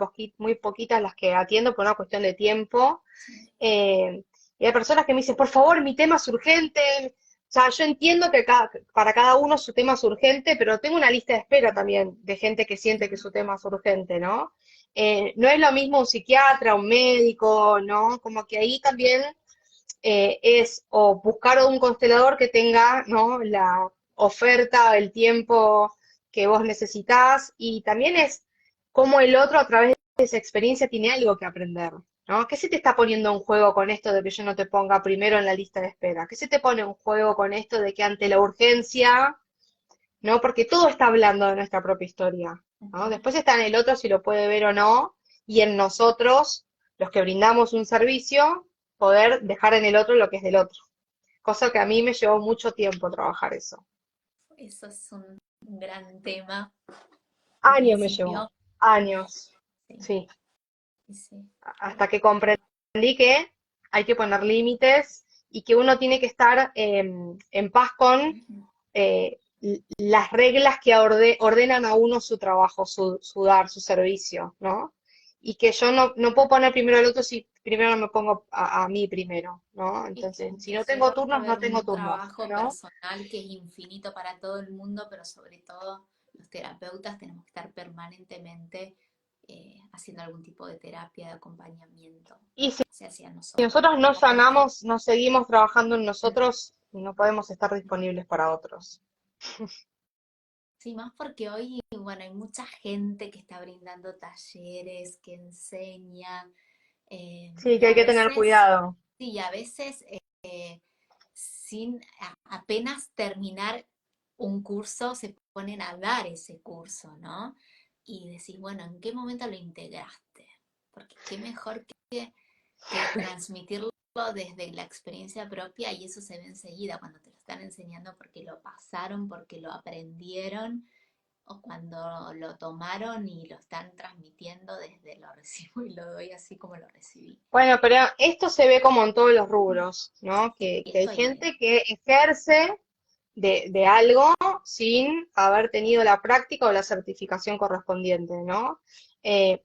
poquitas las que atiendo por una cuestión de tiempo. Sí. eh, y hay personas que me dicen, por favor, mi tema es urgente. O sea, yo entiendo que para cada uno su tema es urgente, pero tengo una lista de espera también de gente que siente que su tema es urgente, ¿no? No es lo mismo un psiquiatra, un médico, ¿no? Como que ahí también es o buscar un constelador que tenga, ¿no? La oferta, el tiempo que vos necesitás, y también es cómo el otro a través de esa experiencia tiene algo que aprender, ¿no? ¿Qué se te está poniendo en juego con esto de que yo no te ponga primero en la lista de espera? ¿Qué se te pone en juego con esto de que ante la urgencia, ¿no? Porque todo está hablando de nuestra propia historia, ¿no? Ujú. Después está en el otro si lo puede ver o no, y en nosotros, los que brindamos un servicio, poder dejar en el otro lo que es del otro. Cosa que a mí me llevó mucho tiempo trabajar eso. Eso es un gran tema al Años me llevó, principio. años, Sí, sí, sí, hasta que comprendí que hay que poner límites y que uno tiene que estar en paz con ujú. las reglas que ordenan a uno su trabajo, su dar, su servicio, ¿no? Y que yo no puedo poner primero al otro si primero no me pongo a mí primero, ¿no? Es Entonces, como si que no tengo debe turnos, no haber tengo un turnos, trabajo ¿no? personal que es infinito para todo el mundo, pero sobre todo los terapeutas tenemos que estar permanentemente haciendo algún tipo de terapia de acompañamiento, Y si sea hacia nosotros, nosotros no porque sanamos, no seguimos trabajando en mm, nosotros, no podemos estar disponibles para otros. sí, más porque hoy, bueno, hay mucha gente que está brindando talleres, que enseña, Sí, y que hay a que tener veces, cuidado. sí, a veces sin apenas terminar un curso se ponen a dar ese curso, ¿no? Y decís, bueno, ¿en qué momento lo integraste? Porque qué mejor que transmitirlo desde la experiencia propia y eso se ve enseguida cuando te lo están enseñando porque lo pasaron, porque lo aprendieron o cuando lo tomaron y lo están transmitiendo desde lo recibo y lo doy así como lo recibí. Bueno, pero esto se ve como en todos los rubros, ¿no? Sí, Que hay esto idem. gente que ejerce de algo sin haber tenido la práctica o la certificación correspondiente, ¿no?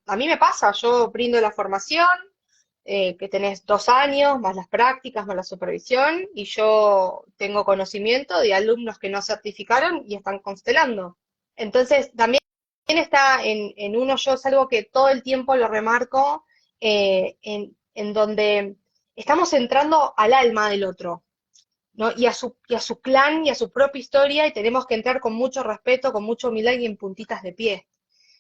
A mí me pasa, yo brindo la formación, que tenés 2 años, más las prácticas, más la supervisión, y yo tengo conocimiento de alumnos que no certificaron y están constelando. Entonces, también está en uno, yo es algo que todo el tiempo lo remarco, en donde estamos entrando al alma del otro, ¿no? Y a su clan y a su propia historia, y tenemos que entrar con mucho respeto, con mucha humildad y en puntitas de pie,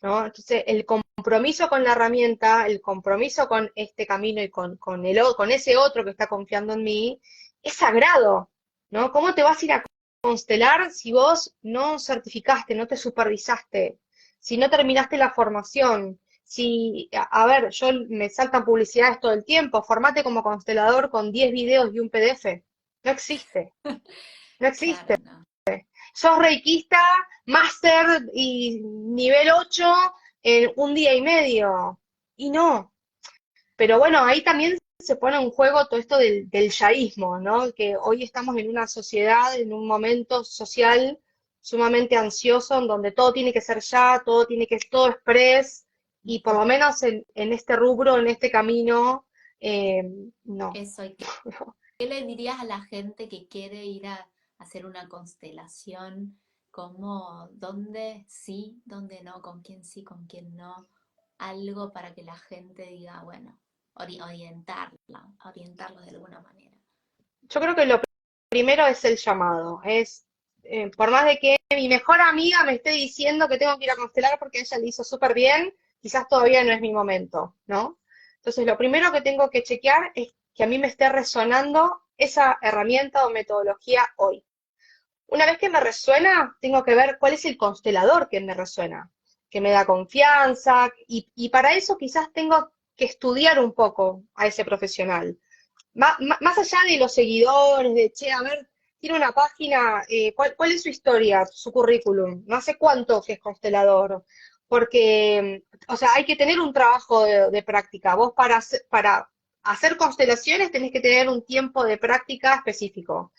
¿no? Entonces, el compromiso con la herramienta, el compromiso con este camino y con ese otro que está confiando en mí, es sagrado, ¿no? ¿Cómo te vas a ir a constelar si vos no certificaste, no te supervisaste, si no terminaste la formación? Si, a ver, yo me saltan publicidades todo el tiempo, formate como constelador con 10 videos y un PDF. No existe, no existe. Claro, no. Sos reikista, máster y nivel 8 en un día y medio. Y no. Pero bueno, ahí también se pone en juego todo esto del yaísmo, ¿no? Que hoy estamos en una sociedad, en un momento social sumamente ansioso, en donde todo tiene que ser ya, todo express, y por lo Ujú. menos en este rubro, en este camino, eh, no. Eso, ¿y qué le dirías a la gente que quiere ir a hacer una constelación? ¿Cómo, dónde sí, dónde no, con quién sí, con quién no? Algo para que la gente diga, bueno, orientarlo de alguna manera. Yo creo que lo primero es el llamado, por más de que mi mejor amiga me esté diciendo que tengo que ir a constelar porque ella le hizo súper bien, quizás todavía no es mi momento, ¿no? Entonces, lo primero que tengo que chequear es que a mí me esté resonando esa herramienta o metodología hoy. Una vez que me resuena, tengo que ver cuál es el constelador que me resuena, que me da confianza, y para eso quizás tengo que estudiar un poco a ese profesional. Más allá de los seguidores, de, che, a ver, tiene una página, ¿cuál es su historia, su currículum? No hace cuánto que es constelador, porque, o sea, hay que tener un trabajo de práctica. Vos para hacer constelaciones tenés que tener un tiempo de práctica específico.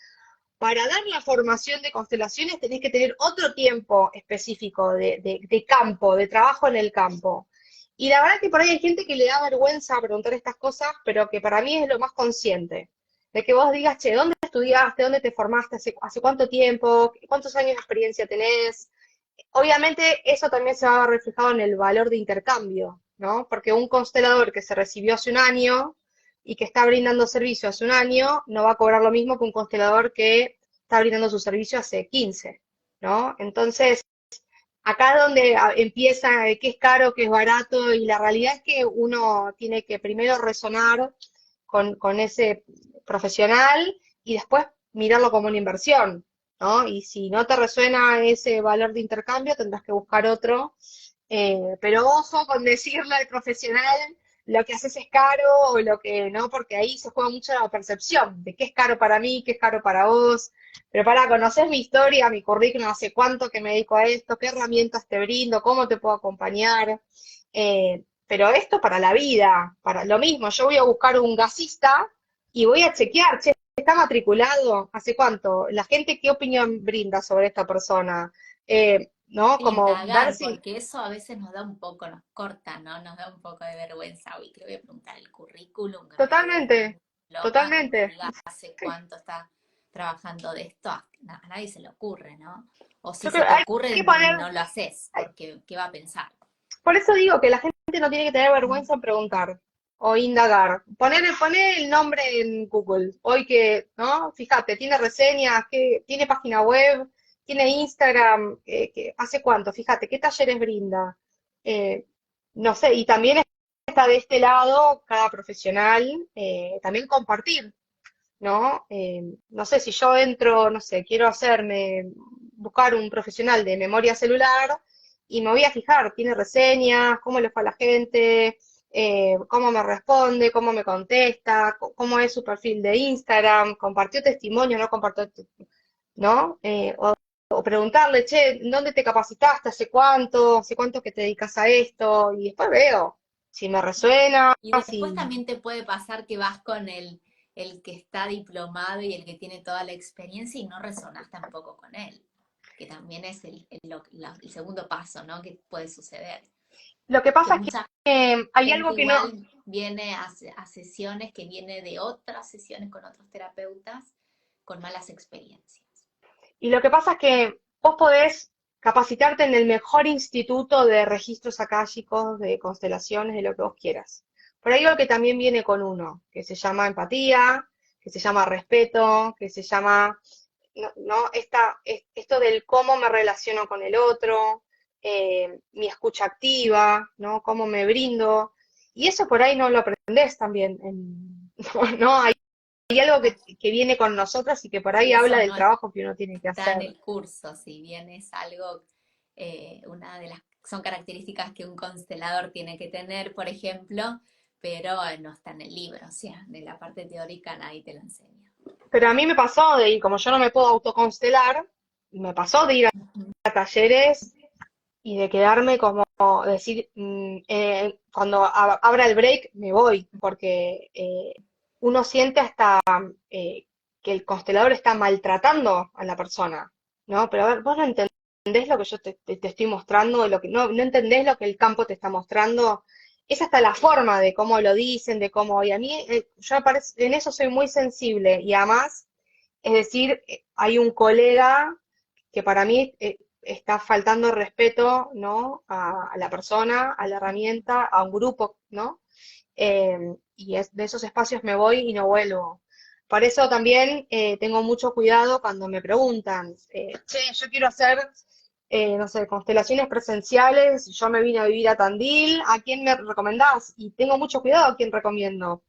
Para dar la formación de constelaciones tenés que tener otro tiempo específico de campo, de trabajo en el campo. Y la verdad que por ahí hay gente que le da vergüenza preguntar estas cosas, pero que para mí es lo más consciente. De que vos digas, che, ¿dónde estudiaste? ¿Dónde te formaste? ¿Hace cuánto tiempo? ¿Cuántos años de experiencia tenés? Obviamente eso también se va reflejado en el valor de intercambio, ¿no? Porque un constelador que se recibió hace un año y que está brindando servicio hace un año, no va a cobrar lo mismo que un constelador que está brindando su servicio hace 15, ¿no? Entonces, acá es donde empieza qué es caro, qué es barato, y la realidad es que uno tiene que primero resonar con ese profesional y después mirarlo como una inversión, ¿no? Y si no te resuena ese valor de intercambio, tendrás que buscar otro. Pero ojo con decirle al profesional lo que haces es caro o lo que no, porque ahí se juega mucho la percepción de qué es caro para mí, qué es caro para vos. Pero para conocer mi historia, mi currículum, hace cuánto que me dedico a esto, qué herramientas te brindo, cómo te puedo acompañar. Pero esto para la vida, para lo mismo, yo voy a buscar un gasista y voy a chequear, che, ¿está matriculado? ¿Hace cuánto? ¿La gente qué opinión brinda sobre esta persona? ¿No? Como ver Indagar, si... porque eso a veces nos da un poco, nos corta, ¿no? Nos da un poco de vergüenza. Uy, que le voy a preguntar el currículum, que me veo Totalmente, loca, que me totalmente. diga hace cuánto está trabajando de esto. A nadie se le ocurre, ¿no? O si Yo se creo que te hay ocurre, que poner... no lo haces, porque ¿qué va a pensar? Por eso digo que la gente no tiene que tener vergüenza en preguntar o indagar. Poner el nombre en Google. Hoy que, ¿no? Fíjate, tiene reseñas, tiene página web, tiene Instagram, ¿hace cuánto? Fíjate, ¿qué talleres brinda? Eh, no sé, y también está de este lado cada profesional, también compartir, ¿no? No sé, si yo entro, no sé, quiero buscar un profesional de memoria celular y me voy a fijar, tiene reseñas, cómo le fue a la gente, cómo me responde, cómo me contesta, cómo es su perfil de Instagram, compartió testimonio, no compartió, ¿no? O preguntarle, che, ¿dónde te capacitaste? Hace cuánto que te dedicas a esto? Y después veo si me resuena, Y después si... también te puede pasar que vas con el que está diplomado y el que tiene toda la experiencia y no resonás tampoco con él, que también es el segundo paso, ¿no? Que puede suceder. Lo que Que pasa es mucha que hay gente algo que no... igual viene a sesiones, que viene de otras sesiones con otros terapeutas con malas experiencias. Y lo que pasa es que vos podés capacitarte en el mejor instituto de registros akáshicos, de constelaciones, de lo que vos quieras. Pero hay algo que también viene con uno, que se llama empatía, que se llama respeto, que se llama, no, esto del cómo me relaciono con el otro, mi escucha activa, ¿no? Cómo me brindo. Y eso por ahí no lo aprendés también. No, hay algo que viene con nosotras y que por ahí Sí, habla eso del no trabajo que uno tiene que está en hacer. el curso, si bien es algo, una de las, son características que un constelador tiene que tener, por ejemplo, pero no está en el libro, o sea, de la parte teórica nadie te lo enseña. Pero a mí me pasó de ir, como yo no me puedo autoconstelar, me pasó de ir Ujú. a talleres y de quedarme como decir, cuando abra el break me voy, porque uno siente hasta que el constelador está maltratando a la persona, ¿no? Pero a ver, vos no entendés lo que yo te estoy mostrando, no entendés lo que el campo te está mostrando. Es hasta la forma de cómo lo dicen, de cómo, y a mí, en eso soy muy sensible, y además, es decir, hay un colega que para mí está faltando respeto, ¿no? A la persona, a la herramienta, a un grupo, ¿no? Y de esos espacios me voy y no vuelvo. Por eso también tengo mucho cuidado cuando me preguntan, che, yo quiero hacer, no sé, constelaciones presenciales, yo me vine a vivir a Tandil, ¿a quién me recomendás? Y tengo mucho cuidado a quién recomiendo.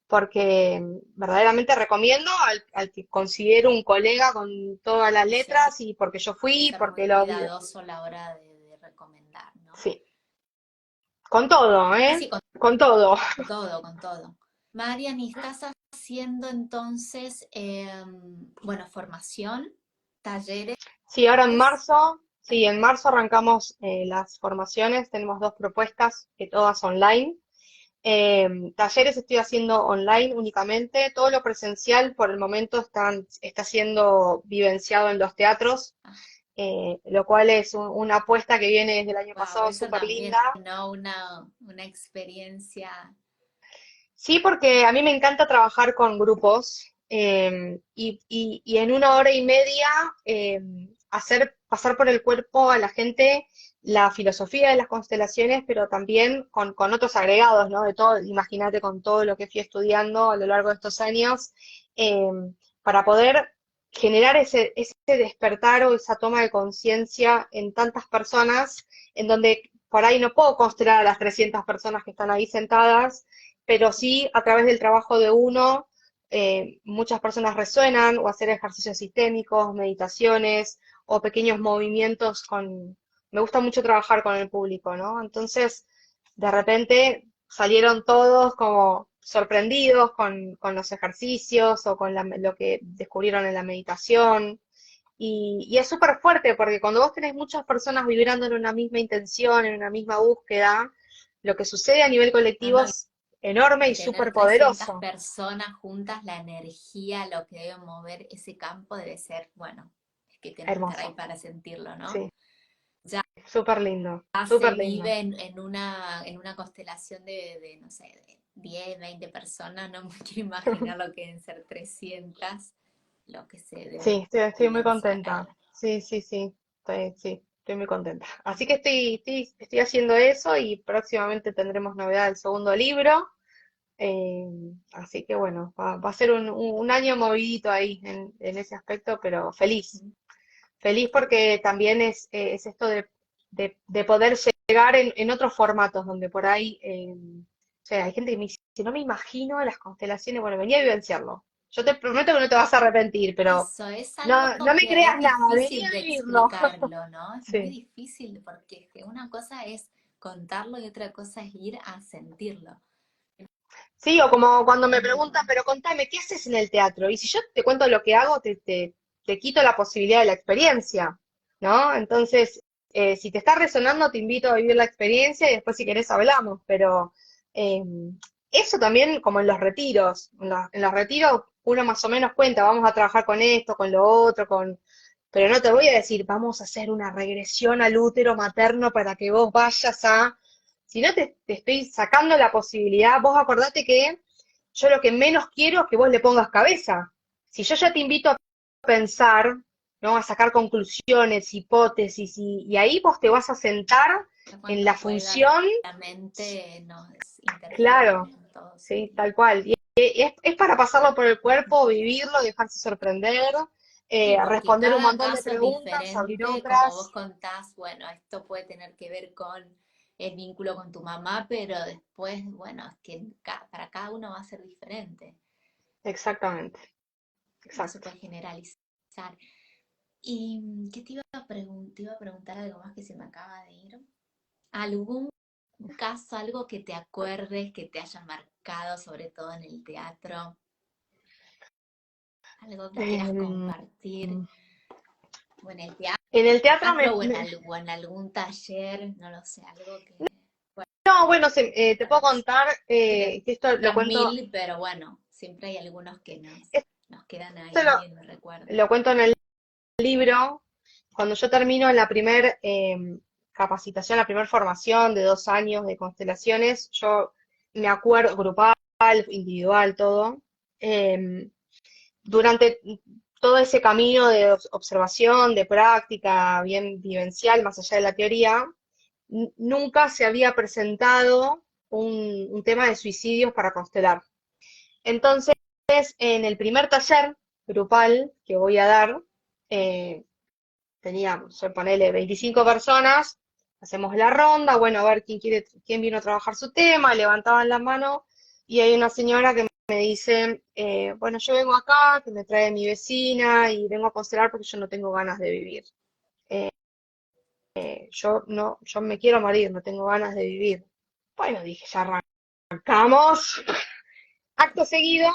porque verdaderamente recomiendo al que considero un colega con todas las Sí, hay letras y porque yo que fui, ser muy porque lo vi. cuidadoso a la hora de recomendar, ¿no? Sí, con todo, Sí, ¿eh? sí, con Con todo. todo, con todo. Marian, ¿y estás haciendo entonces, bueno, formación, talleres? Sí, en marzo arrancamos las formaciones, tenemos dos propuestas, que todas online. Talleres estoy haciendo online únicamente, todo lo presencial por el momento está siendo vivenciado en los teatros, lo cual es una apuesta que viene desde el año Wow, pasado eso súper también, linda. ¿no? Una experiencia. Sí, porque a mí me encanta trabajar con grupos y en una hora y media hacer pasar por el cuerpo a la gente la filosofía de las constelaciones, pero también con otros agregados, ¿no? De todo, imagínate con todo lo que fui estudiando a lo largo de estos años, eh, para poder generar ese despertar o esa toma de conciencia en tantas personas, en donde por ahí no puedo constelar a las 300 personas que están ahí sentadas, pero sí a través del trabajo de uno, muchas personas resuenan o hacer ejercicios sistémicos, meditaciones o pequeños movimientos con... Me gusta mucho trabajar con el público, ¿no? Entonces, de repente salieron todos como sorprendidos con los ejercicios o con lo que descubrieron en la meditación. Y es súper fuerte porque cuando vos tenés muchas personas vibrando en una misma intención, en una misma búsqueda, lo que sucede a nivel No, colectivo no, es enorme y y súper tener 300 poderoso. personas juntas, la energía, lo que debe mover ese campo debe ser, bueno, es que tenés que estar ahí Hermoso. para sentirlo, ¿no? Sí, Ya súper lindo, se súper lindo. vive en una constelación de, no sé, de 10, 20 personas, no me quiero imaginar lo que deben ser 300, lo que se debe Sí, estoy muy vivenciar. contenta. Sí, sí, sí, estoy muy contenta. Así que estoy haciendo eso y próximamente tendremos novedad del segundo libro. Eh, Así que bueno, va a ser un año movidito ahí en ese aspecto, pero feliz. Feliz porque también es esto de poder llegar en otros formatos, donde por ahí, o sea, hay gente que me dice, no me imagino las constelaciones, bueno, venía a vivenciarlo. Yo te prometo que no te vas a arrepentir, pero Eso es algo no me que creas es nada, vení difícil a de vivirlo. explicarlo, ¿no? Es muy Sí. difícil porque es que una cosa es contarlo y otra cosa es ir a sentirlo. Sí, o como cuando me preguntan, pero contame, ¿qué haces en el teatro? Y si yo te cuento lo que hago, te quito la posibilidad de la experiencia, ¿no? Entonces, si te está resonando, te invito a vivir la experiencia y después si querés hablamos, pero eh, eso también como en los retiros, en los retiros uno más o menos cuenta, vamos a trabajar con esto, con lo otro, pero no te voy a decir, vamos a hacer una regresión al útero materno para que vos vayas a... Si no te estoy sacando la posibilidad, vos acordate que yo lo que menos quiero es que vos le pongas cabeza. Si yo ya te invito a pensar, ¿no? A sacar conclusiones, hipótesis, y ahí vos te vas a sentar en la Cuando pueda, función, la mente nos interfiere claro, en todo, sí, sí. tal cual. Y es para pasarlo por el cuerpo, vivirlo, dejarse sorprender, Sí, porque responder un cada montón de caso es preguntas, abrir diferente, como vos otras. contás, bueno, esto puede tener que ver con el vínculo con tu mamá, pero después, bueno, es que para cada uno va a ser diferente, Exactamente, no se exacto. puede generalizar. ¿Y qué te iba a te iba a preguntar algo más que se me acaba de ir? ¿Algún caso, algo que te acuerdes, que te haya marcado, sobre todo en el teatro? ¿Algo que quieras Em, compartir? O en el en el teatro teatro o en algún taller, no lo sé, algo no, bueno, te puedo bueno, contar que te que esto lo sean cuento, mil, pero bueno, siempre hay algunos que nos quedan esto ahí en el recuerdo. lo cuento en el libro. Cuando yo termino en la primer capacitación, la primera formación de 2 años de constelaciones, yo me acuerdo, grupal, individual, todo, eh, durante todo ese camino de observación, de práctica, bien vivencial, más allá de la teoría, nunca se había presentado un tema de suicidios para constelar. Entonces, en el primer taller grupal que voy a dar, eh, teníamos, ponele 25 personas, hacemos la ronda, bueno, a ver quién vino a trabajar su tema, levantaban la mano y hay una señora que me dice, bueno, yo vengo acá, que me trae mi vecina y vengo a constelar porque yo no tengo ganas de vivir. Yo no, yo me quiero morir, no tengo ganas de vivir. Bueno, dije, ya arrancamos. Acto seguido,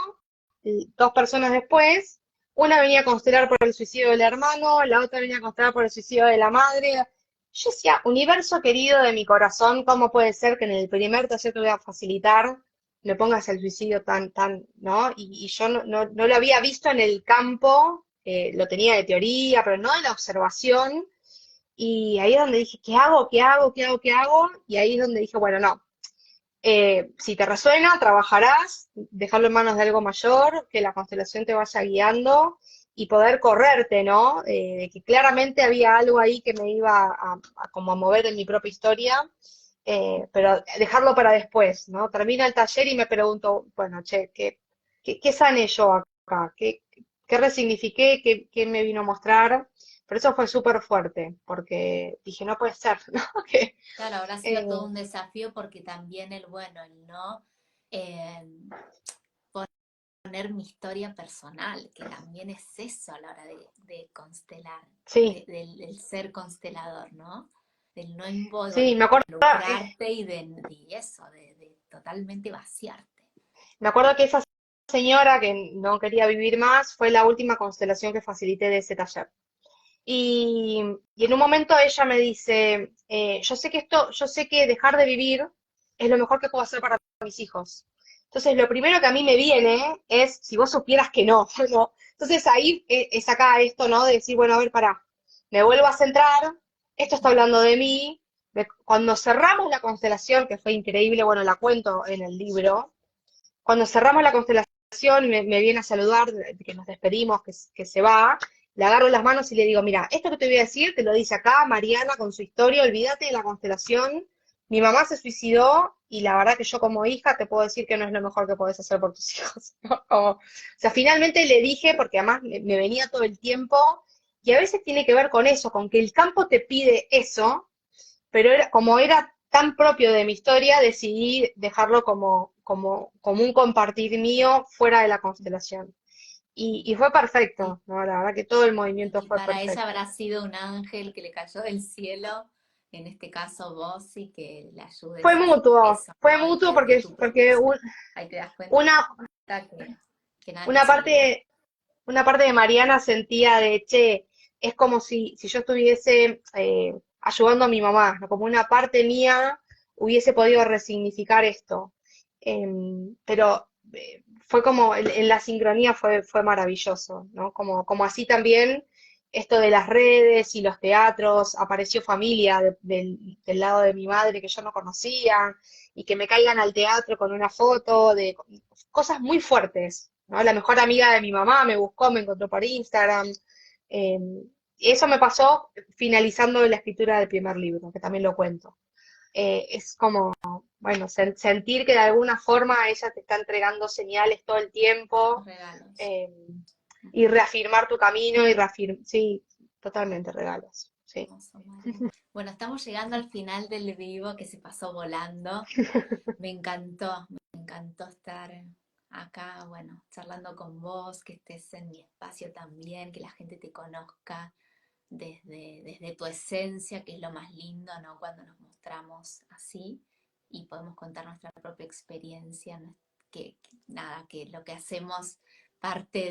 dos personas después, una venía a constelar por el suicidio del hermano, la otra venía a constelar por el suicidio de la madre. Yo decía, universo querido de mi corazón, ¿cómo puede ser que en el primer taller que voy a facilitar me pongas el suicidio tan, ¿no? Y yo no lo había visto en el campo, lo tenía de teoría, pero no de la observación. Y ahí es donde dije, ¿qué hago? ¿Qué hago? ¿Qué hago? ¿Qué hago? Y ahí es donde dije, bueno, no, si te resuena, trabajarás, dejarlo en manos de algo mayor, que la constelación te vaya guiando y poder correrte, ¿no? De que claramente había algo ahí que me iba como a mover en mi propia historia, pero dejarlo para después, ¿no? Termina el taller y me pregunto, bueno, che, ¿qué sané yo acá? ¿Qué resignifiqué? ¿Qué me vino a mostrar? Pero eso fue súper fuerte, porque dije, no puede ser, ¿no? Que, Claro, habrá sido todo eh, un desafío porque también el no eh, poner mi historia personal, que también es eso a la hora de constelar, sí, del ser constelador, ¿no? Del no sí, me acuerdo. involucrarte y eso, de totalmente vaciarte. Me acuerdo que esa señora que no quería vivir más fue la última constelación que facilité de ese taller. Y en un momento ella me dice, yo sé que dejar de vivir es lo mejor que puedo hacer para mis hijos. Entonces, lo primero que a mí me viene es, si vos supieras que no, ¿no? Entonces ahí es acá esto, ¿no? De decir, bueno, a ver, pará, me vuelvo a centrar, esto está hablando de mí. Cuando cerramos la constelación, que fue increíble, bueno, la cuento en el libro, cuando cerramos la constelación, me viene a saludar, que nos despedimos, que se va, le agarro las manos y le digo, mira, esto que te voy a decir, te lo dice acá Mariana con su historia, olvídate de la constelación, mi mamá se suicidó y la verdad que yo como hija te puedo decir que no es lo mejor que podés hacer por tus hijos, ¿no? O sea, finalmente le dije, porque además me venía todo el tiempo, y a veces tiene que ver con eso, con que el campo te pide eso, pero como era tan propio de mi historia, decidí dejarlo como un compartir mío fuera de la constelación. Y fue Sí, perfecto, ¿no? La verdad que todo el y, movimiento y fue para ella perfecto. habrá sido un ángel que le cayó del cielo, en este caso vos, y que le ayudes a hacer eso, Fue ¿no? Y mutuo que desde porque, tu porque proyección, ahí te das cuenta una, que nada es una casualidad. parte, una parte de Mariana sentía de, che, es como si yo estuviese ayudando a mi mamá, ¿no? Como una parte mía hubiese podido resignificar esto. Pero fue como, en la sincronía fue maravilloso, ¿no? Como así también esto de las redes y los teatros, apareció familia del lado de mi madre que yo no conocía, y que me caigan al teatro con una foto de cosas muy fuertes, ¿no? La mejor amiga de mi mamá me buscó, me encontró por Instagram. eh, Eso me pasó finalizando la escritura del primer libro, que también lo cuento. Es como, bueno, sentir que de alguna forma ella te está entregando señales todo el Los tiempo, regalos. eh, y reafirmar tu camino y reafirmar, sí, totalmente regalos, sí. Hermoso, Mariana. Bueno, estamos llegando al final del vivo que se pasó volando. Me encantó estar acá, bueno, charlando con vos, que estés en mi espacio también, que la gente te conozca desde tu esencia, que es lo más lindo, ¿no? Cuando nos mostramos así y podemos contar nuestra propia experiencia, ¿no? Nada, que lo que hacemos parte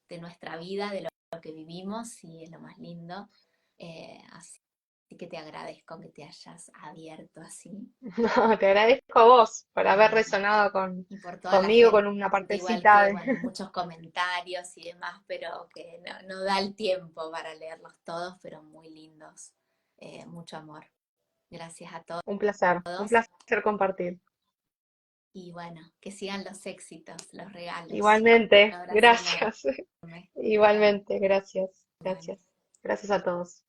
de nuestra vida, de lo que vivimos y es lo más lindo. Así que te agradezco que te hayas abierto así. No, te agradezco a vos por haber Y, resonado y por toda la conmigo gente con una igual partecita que, de... bueno, muchos comentarios y demás, pero que no da el tiempo para leerlos todos, pero muy lindos. Mucho amor. Gracias a Un todos placer compartir. y bueno, que sigan los éxitos, los regalos. Un Igualmente, abrazo gracias. enorme. Igualmente, gracias, Bueno. gracias. Gracias a todos.